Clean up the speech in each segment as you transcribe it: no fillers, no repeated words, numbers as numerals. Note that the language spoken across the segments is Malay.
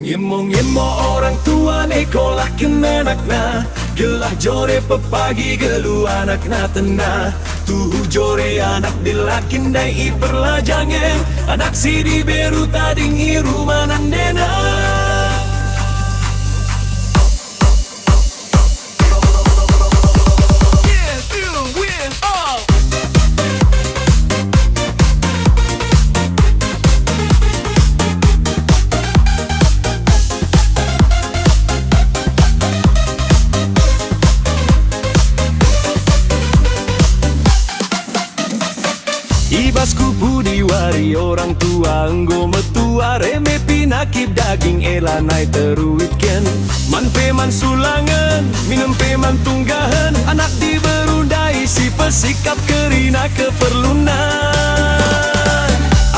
Ngemo-ngemo orang tua nekolah kenanakna, gelah jore pepagi gelu anak na tena. Tuhu jore anak dilakin dai perlajangan, anak si di beru tading rumah nandena. Ibasku budi wari orang tua enggo metua reme pinakib daging elanai teruitken man peman sulangan minum peman tunggahan anak diberundai si pesikap kerina keperlunan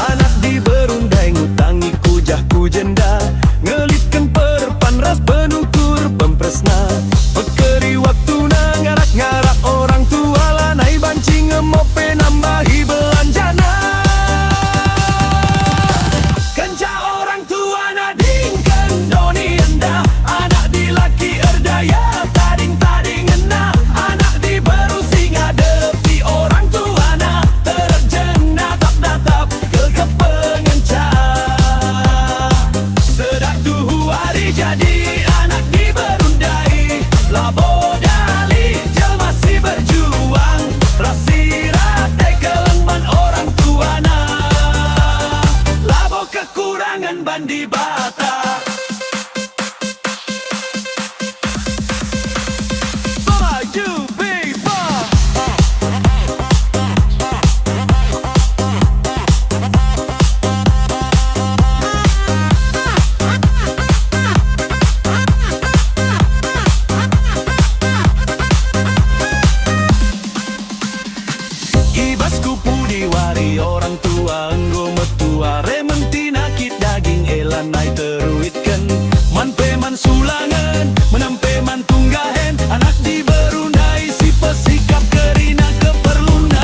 anak diberundai ngutangi kujahku jenda ngelitken perpan ras penungkur pempresna pekeri waktu na ngarak-ngarak orang tua lanai banci ngemope nambahi belanjana kenca orang tua nadingkan doni enda anak dilaki erdaya tading-tading ena anak diberusi ngadepi orang tua na terjen natap-natap kekepengenca sedak tuhu hari jadi anak diberundai labo dali jel masih berjuang rasira tekelengman orang tua na labo kekurangan bandi bata Maju Bipa Ibasku pudi wari orang tua enggo metua rementina kit daging elanai teruitken man peman sulangan menampe man tunggahen anak diberundai si pesikap kerina keperlunan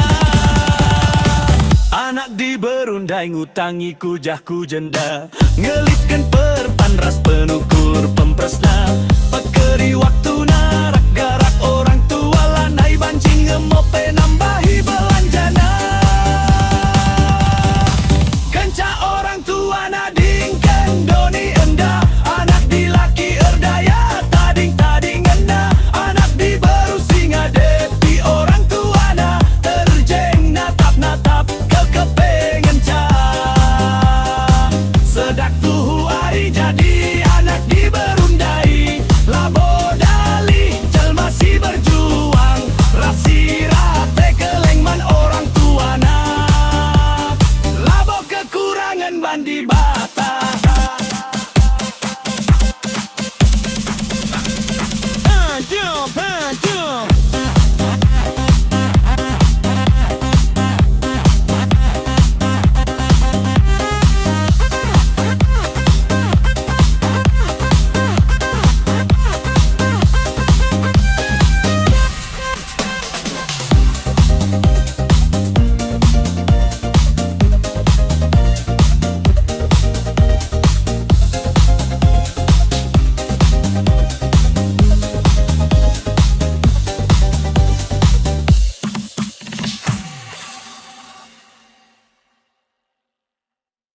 anak diberundai ngutangi kujahku jenda ngelitken perpan ras penukur pempresna pekeri waktu narak garak orang tua lanai banci ngemope nambahi belanjana kenca orang tua nadingkan doni enda anak dilaki erdaya tading-tading ena anak diberusi ngadepi orang tua na terjeng natap-natap kekepengenca sedak tuhu hari jadi anak diberusi